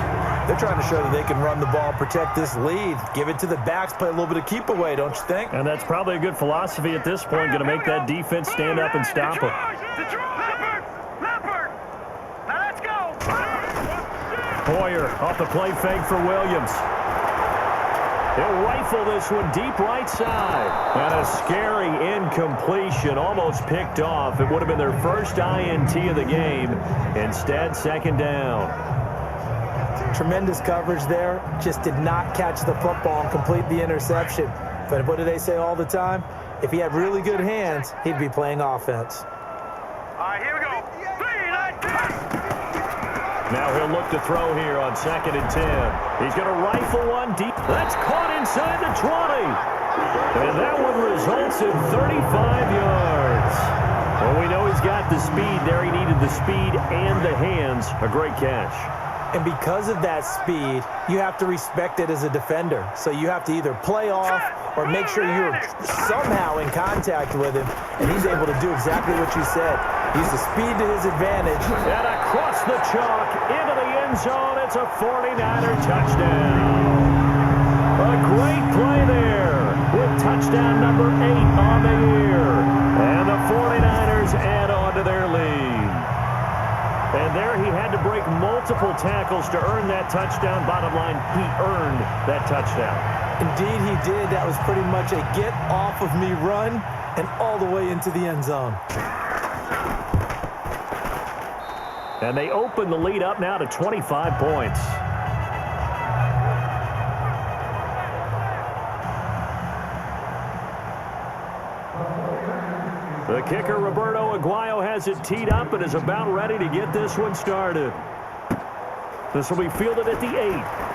They're trying to show that they can run the ball, protect this lead, give it to the backs, play a little bit of keep away, don't you think? And that's probably a good philosophy at this point, going to make that defense stand up and stop him. Hoyer off the play fake for Williams. He'll rifle this one deep right side. And a scary incompletion, almost picked off. It would have been their first INT of the game. Instead, 2nd down. Tremendous coverage there. Just did not catch the football and complete the interception. But what do they say all the time? If he had really good hands, he'd be playing offense. All right, here we go. 3, 9, 10. Now he'll look to throw here on 2nd and 10. He's going to rifle one deep. That's caught inside the 20. And that one results in 35 yards. Well, we know he's got the speed there. He needed the speed and the hands. A great catch. And because of that speed, you have to respect it as a defender. So you have to either play off or make sure you're somehow in contact with him. And he's able to do exactly what you said. Use the speed to his advantage. And across the chalk into the end zone. It's a 49er touchdown. A great play there with touchdown number 8 on the year. And the 49ers add on to their lead. And there he had to break multiple tackles to earn that touchdown. Bottom line, he earned that touchdown. Indeed he did. That was pretty much a get off of me run and all the way into the end zone. And they open the lead up now to 25 points. The kicker, Roberto Aguayo, has it teed up and is about ready to get this one started. This will be fielded at the 8.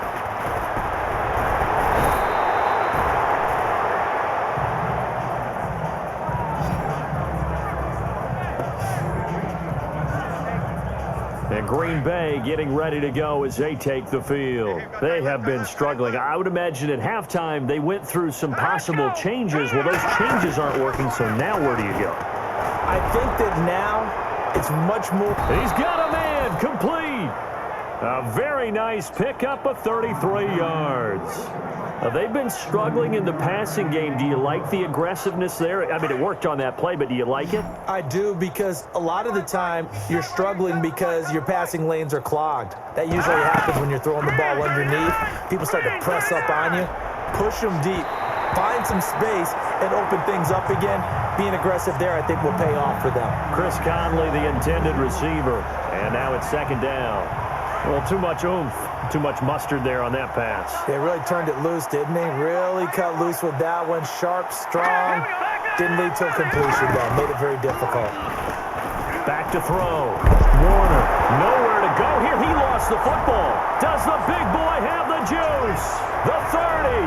And Green Bay getting ready to go as they take the field. They have been struggling. I would imagine at halftime they went through some possible changes. Well, those changes aren't working, so now where do you go? I think that now it's much more. He's got a man, complete. A very nice pickup of 33 yards. They've been struggling in the passing game. Do you like the aggressiveness there? I mean, it worked on that play, but do you like it? I do, because a lot of the time you're struggling because your passing lanes are clogged. That usually happens when you're throwing the ball underneath. People start to press up on you. Push them deep. Find some space and open things up again. Being aggressive there, I think, will pay off for them. Chris Conley, the intended receiver. And now it's second down. Well, too much oomph, too much mustard there on that pass. They really turned it loose, didn't they? Really cut loose with that one. Sharp, strong. Didn't lead to a completion, though. Made it very difficult. Back to throw. Warner, nowhere to go here. He lost the football. Does the big boy have the juice? The 30,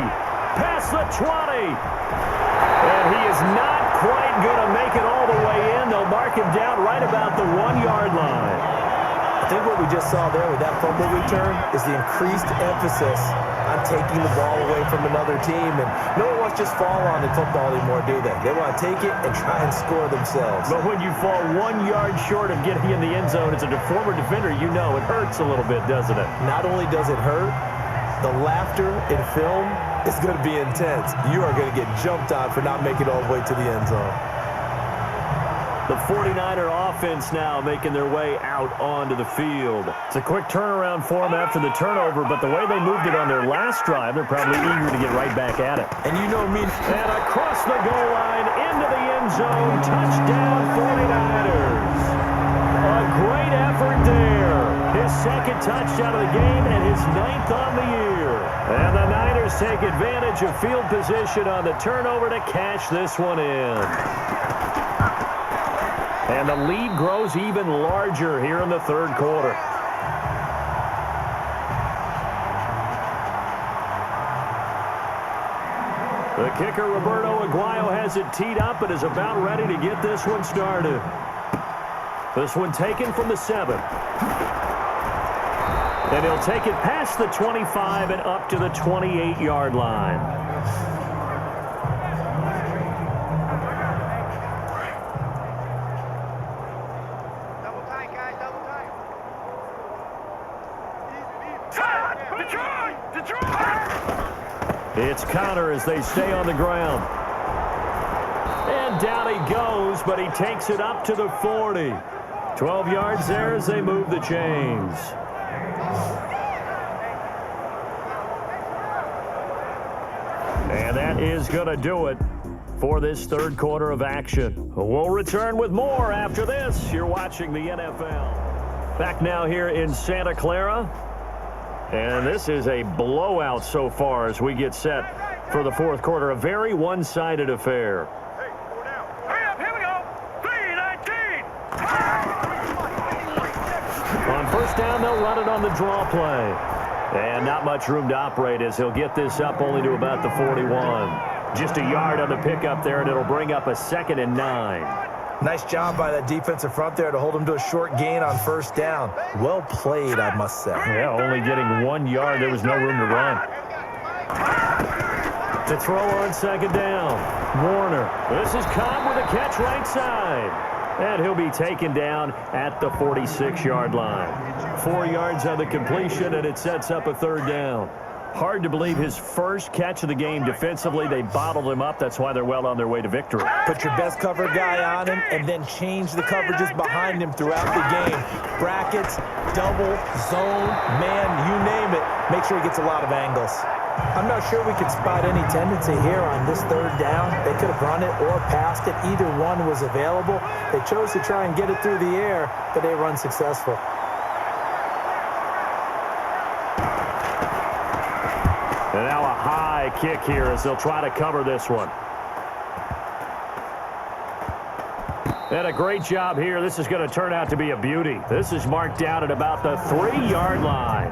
past the 20. And he is not quite going to make it all the way in. They'll mark him down right about the 1-yard line. I think what we just saw there with that fumble return is the increased emphasis on taking the ball away from another team. And no one wants to just fall on in football anymore, do they? They want to take it and try and score themselves. But when you fall 1 yard short of getting in the end zone as a former defender, you know it hurts a little bit, doesn't it? Not only does it hurt, the laughter in film is going to be intense. You are going to get jumped on for not making it all the way to the end zone. The 49er offense now making their way out onto the field. It's a quick turnaround for them after the turnover, but the way they moved it on their last drive, they're probably eager to get right back at it. And you know me. And across the goal line, into the end zone, touchdown 49ers. A great effort there. His second touchdown of the game and his 9th on the year. And the Niners take advantage of field position on the turnover to cash this one in. And the lead grows even larger here in the third quarter. The kicker, Roberto Aguayo, has it teed up and is about ready to get this one started. This one taken from the 7. And he'll take it past the 25 and up to the 28-yard line. It's Connor as they stay on the ground. And down he goes, but he takes it up to the 40. 12 yards there as they move the chains. And that is going to do it for this third quarter of action. We'll return with more after this. You're watching the NFL. Back now here in Santa Clara. And this is a blowout so far as we get set for the fourth quarter. A very one-sided affair. Hey, go down. Hurry up, here we go. 3-19. On first down, they'll run it on the draw play. And not much room to operate as he'll get this up only to about the 41. Just a yard on the pickup there, and it'll bring up a 2nd and 9. Nice job by that defensive front there to hold him to a short gain on first down. Well played, I must say. Yeah, only getting 1 yard. There was no room to run. To throw on second down. Warner. This is Cobb with a catch right side. And he'll be taken down at the 46-yard line. 4 yards on the completion, and it sets up a third down. Hard to believe his first catch of the game defensively. They bottled him up. That's why they're well on their way to victory. Put your best cover guy on him and then change the coverages behind him throughout the game. Brackets, double, zone, man, you name it. Make sure he gets a lot of angles. I'm not sure we could spot any tendency here on this third down. They could have run it or passed it. Either one was available. They chose to try and get it through the air, but they were unsuccessful. And now a high kick here as they'll try to cover this one. And a great job here. This is going to turn out to be a beauty. This is marked down at about the 3-yard line.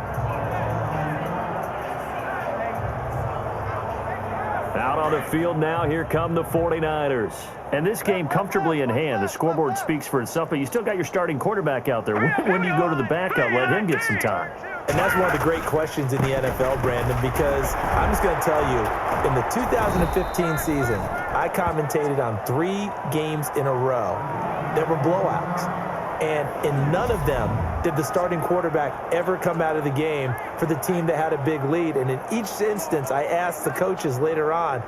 Out on the field now, here come the 49ers. And this game comfortably in hand. The scoreboard speaks for itself, but you still got your starting quarterback out there. When do you go to the backup? Let him get some time. And that's one of the great questions in the NFL, Brandon, because I'm just going to tell you, in the 2015 season, I commentated on 3 games in a row that were blowouts. And in none of them did the starting quarterback ever come out of the game for the team that had a big lead. And in each instance, I asked the coaches later on,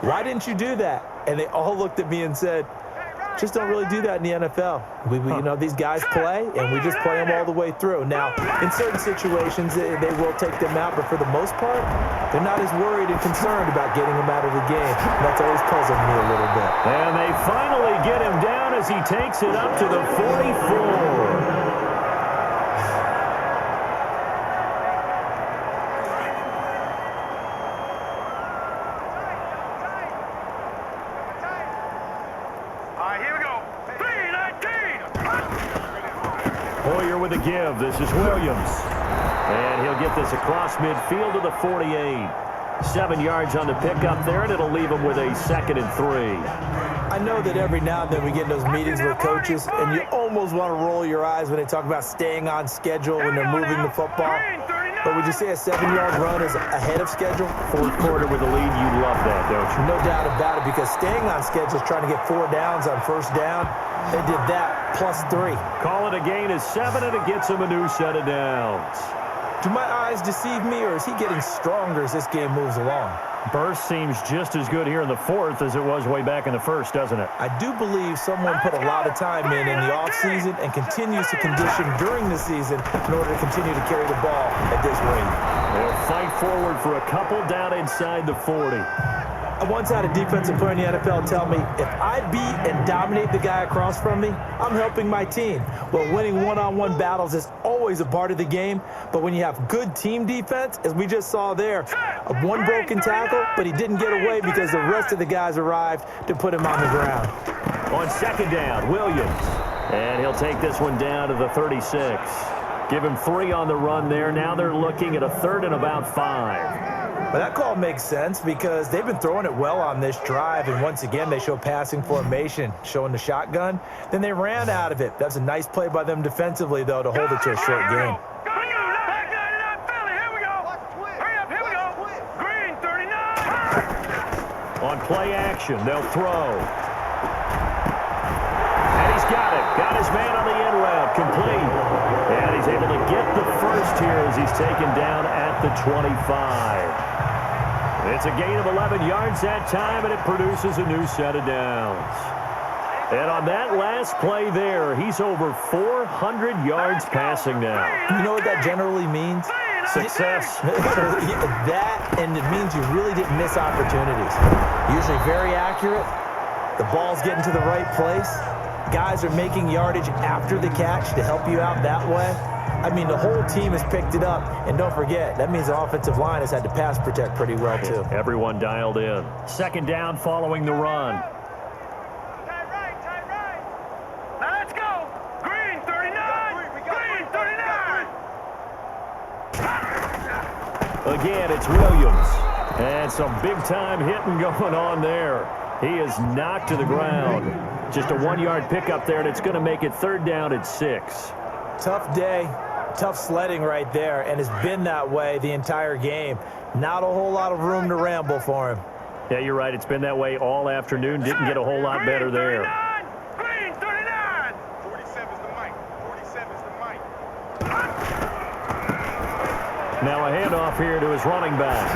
why didn't you do that? And they all looked at me and said, just don't really do that in the NFL. You know, these guys play, and we just play them all the way through. Now, in certain situations, they will take them out, but for the most part, they're not as worried and concerned about getting them out of the game. And that's always puzzled me a little bit. And they finally get him down as he takes it up to the 44. Hoyer with a give. This is Williams. And he'll get this across midfield to the 48. 7 yards on the pickup there, and it'll leave him with a 2nd and 3. I know that every now and then we get in those meetings with coaches, and you almost want to roll your eyes when they talk about staying on schedule when they're moving the football. But would you say a 7-yard run is ahead of schedule? Fourth quarter with a lead, you love that, don't you? No doubt about it, because staying on schedule is trying to get 4 downs on first down. They did that, plus 3. Call it a gain of 7, and it gets him a new set of downs. Do my eyes deceive me, or is he getting stronger as this game moves along? Burst seems just as good here in the 4th as it was way back in the 1st, doesn't it? I do believe someone put a lot of time in the offseason and continues to condition during the season in order to continue to carry the ball at this rate. They'll fight forward for a couple down inside the 40. I once had a defensive player in the NFL tell me, if I beat and dominate the guy across from me, I'm helping my team. Well, winning one-on-one battles is always a part of the game, but when you have good team defense, as we just saw there, one broken tackle, but he didn't get away because the rest of the guys arrived to put him on the ground. On second down, Williams. And he'll take this one down to the 36. Give him 3 on the run there. Now they're looking at a 3rd and about 5. Well, that call makes sense because they've been throwing it well on this drive, and once again, they show passing formation, showing the shotgun. Then they ran out of it. That's a nice play by them defensively, though, to hold it to a short game. On play action, they'll throw. And he's got it. Got his man on the end route, complete. And he's able to get the first here as he's taken down at the 25. It's a gain of 11 yards that time, and it produces a new set of downs. And on that last play there, he's over 400 yards passing now. You know what that generally means? Success. That, and it means you really didn't miss opportunities. Usually very accurate. The ball's getting to the right place. Guys are making yardage after the catch to help you out that way. I mean, the whole team has picked it up. And don't forget, that means the offensive line has had to pass protect pretty well, too. Everyone dialed in. Second down following the run. Tight right. Now let's go. Green 39. Green 39. Again, it's Williams. And some big-time hitting going on there. He is knocked to the ground. Just a 1-yard pickup there, and it's going to make it 3rd down at 6. Tough day, tough sledding right there, and it's been that way the entire game. Not a whole lot of room to ramble for him. Yeah, you're right. It's been that way all afternoon. Didn't get a whole lot better there. Green 39. 47's the mic. 47's the mic. Now a handoff here to his running back.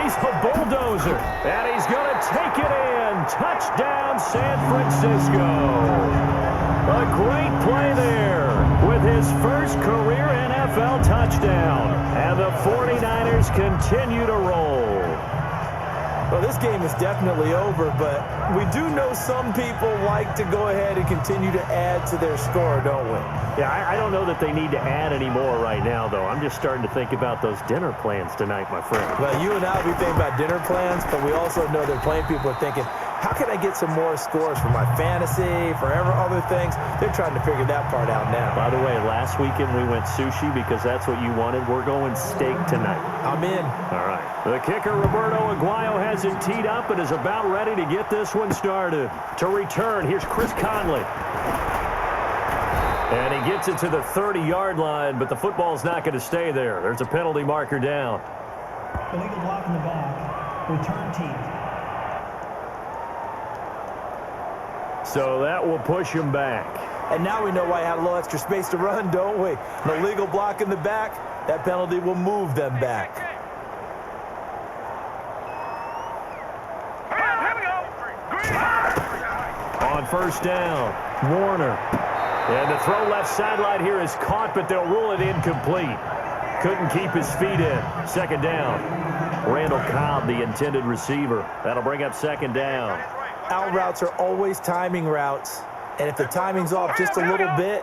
He's a bulldozer, and he's going to take it in. Touchdown, San Francisco. A great play there with his first career NFL touchdown. And the 49ers continue to roll. Well, this game is definitely over, but we do know some people like to go ahead and continue to add to their score, don't we? Yeah, I don't know that they need to add any more right now, though. I'm just starting to think about those dinner plans tonight, my friend. Well, you and I, we think about dinner plans, but we also know that plenty of people are thinking, how can I get some more scores for my fantasy, for other things? They're trying to figure that part out now. By the way, last weekend we went sushi because that's what you wanted. We're going steak tonight. I'm in. All right. The kicker, Roberto Aguayo, has it teed up and is about ready to get this one started. To return, here's Chris Conley. And he gets it to the 30-yard line, but the football's not going to stay there. There's a penalty marker down. Illegal block in the back. Return team. So that will push him back. And now we know why I had a little extra space to run, don't we? An illegal block in the back, that penalty will move them back. Here we go. Green. On 1st down, Warner. And the throw left sideline here is caught, but they'll rule it incomplete. Couldn't keep his feet in. 2nd down. Randall Cobb, the intended receiver. That'll bring up 2nd down. Out routes are always timing routes, and if the timing's off just a little bit,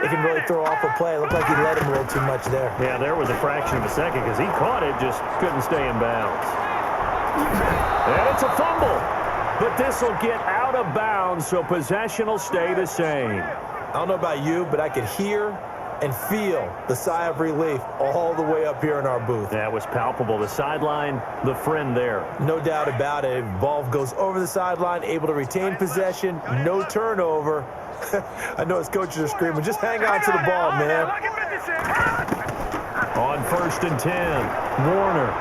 it can really throw off a play. It looked like he let him a little too much there. Yeah, there was a fraction of a second because he caught it, just couldn't stay in bounds. And it's a fumble, but this will get out of bounds, so possession will stay the same. I don't know about you, but I could hear and feel the sigh of relief all the way up here in our booth. That was palpable. The sideline, the friend there. No doubt about it. Ball goes over the sideline, able to retain possession, no turnover. I know his coaches are screaming, just hang on to the ball, man. On 1st and 10, Warner.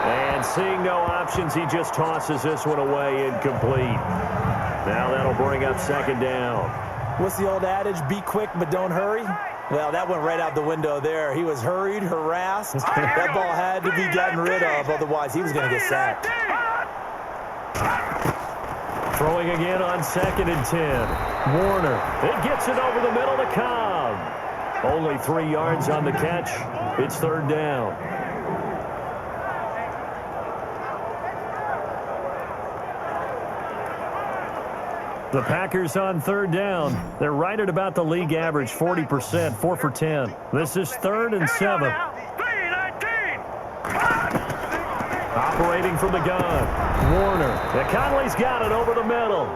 And seeing no options, he just tosses this one away incomplete. Now that'll bring up 2nd down. What's the old adage? Be quick, but don't hurry. Well, that went right out the window there. He was hurried, harassed. That ball had to be gotten rid of, otherwise he was going to get sacked. Throwing again on 2nd and 10. Warner. It gets it over the middle to Cobb. Only 3 yards on the catch. It's 3rd down. The Packers on 3rd down. They're right at about the league average, 40%, 4 for 10. This is 3rd and 7. Operating from the gun. Warner. Conley's got it over the middle.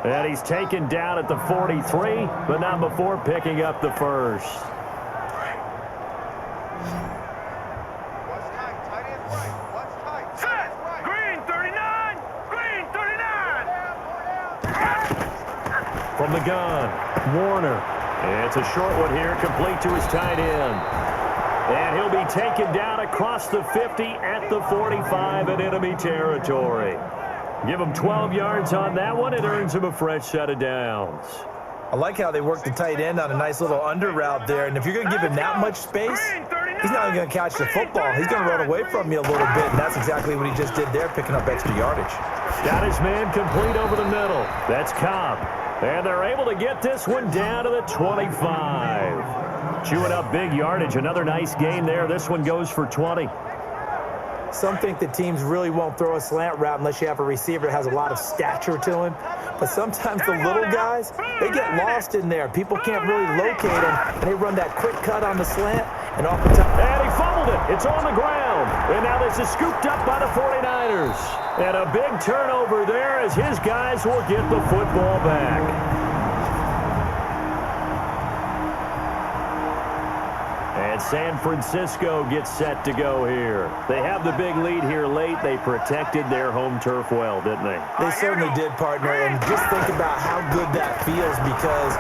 And he's taken down at the 43, but not before picking up the first. From the gun, Warner. It's a short one here, complete to his tight end. And he'll be taken down across the 50 at the 45 in enemy territory. Give him 12 yards on that one. It earns him a fresh set of downs. I like how they work the tight end on a nice little under route there. And if you're going to give him that much space, he's not even going to catch the football. He's going to run away from you a little bit, and that's exactly what he just did there, picking up extra yardage. Got his man complete over the middle. That's Cobb. And they're able to get this one down to the 25. Chewing up big yardage. Another nice gain there. This one goes for 20. Some think that teams really won't throw a slant route unless you have a receiver that has a lot of stature to him. But sometimes the little guys, they get lost in there. People can't really locate them, and they run that quick cut on the slant and off the top. And he fumbled it. It's on the ground. And now this is scooped up by the 49ers. And a big turnover there as his guys will get the football back. And as San Francisco gets set to go here. They have the big lead here late. They protected their home turf well, didn't they? They certainly did, partner. And just think about how good that feels, because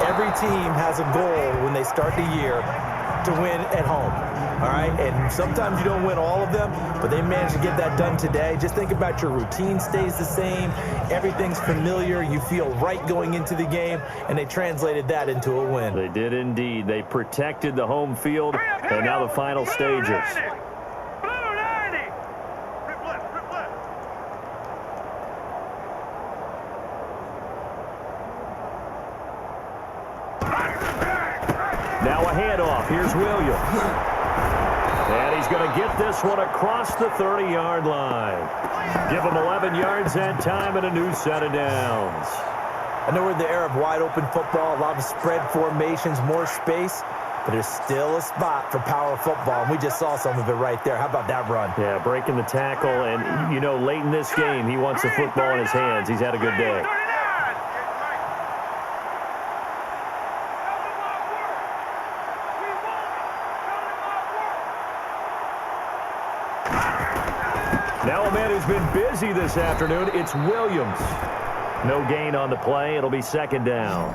every team has a goal when they start the year to win at home. All right, and sometimes you don't win all of them, but they managed to get that done today. Just think about your routine stays the same. Everything's familiar. You feel right going into the game, and they translated that into a win. They did indeed. They protected the home field, and now the final stages. Blue 90. Rip left, rip left. Now a handoff. Here's Williams. And he's going to get this one across the 30-yard line. Give him 11 yards that time and a new set of downs. I know we're in the era of wide-open football, a lot of spread formations, more space, but there's still a spot for power football, and we just saw some of it right there. How about that run? Yeah, breaking the tackle, and, you know, late in this game, he wants the football in his hands. He's had a good day. Now a man who's been busy this afternoon, it's Williams. No gain on the play. It'll be second down.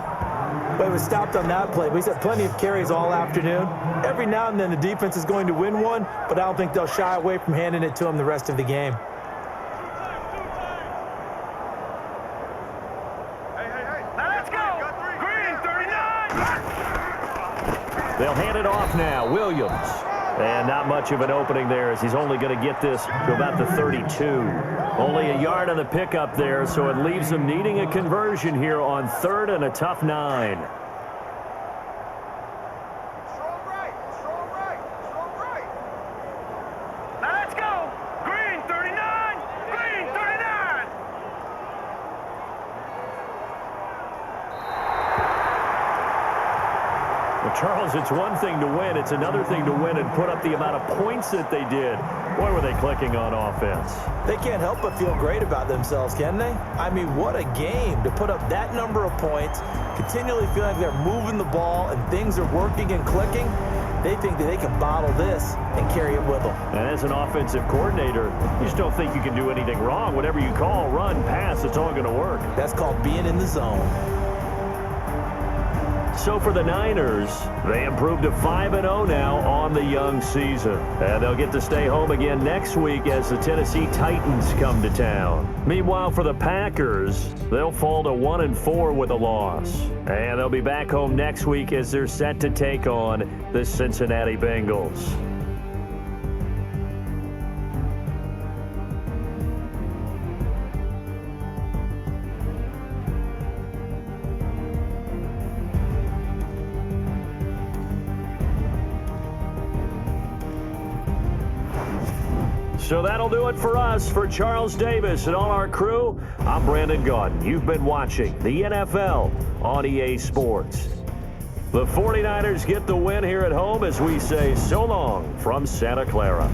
But he was stopped on that play. But he's had plenty of carries all afternoon. Every now and then the defense is going to win one, but I don't think they'll shy away from handing it to him the rest of the game. Now let's go. Green 39. They'll hand it off now. Williams. And not much of an opening there, as he's only going to get this to about the 32. Only a yard on the pickup there, so it leaves him needing a conversion here on 3rd and a tough 9. Strong right. Strong right. Strong right. Now let's go. Green 39. Green 39. Well, Charles, it's one thing to win. It's another thing to win and put up the amount of points that they did. Boy, were they clicking on offense. They can't help but feel great about themselves, can they? I mean, what a game to put up that number of points, continually feeling like they're moving the ball and things are working and clicking. They think that they can bottle this and carry it with them. And as an offensive coordinator, you just don't think you can do anything wrong. Whatever you call, run, pass, it's all going to work. That's called being in the zone. So for the Niners, they improved to 5-0 now on the young season. And they'll get to stay home again next week as the Tennessee Titans come to town. Meanwhile, for the Packers, they'll fall to 1-4 with a loss. And they'll be back home next week as they're set to take on the Cincinnati Bengals. So that'll do it for us. For Charles Davis and all our crew, I'm Brandon Gaudin. You've been watching the NFL on EA Sports. The 49ers get the win here at home as we say so long from Santa Clara.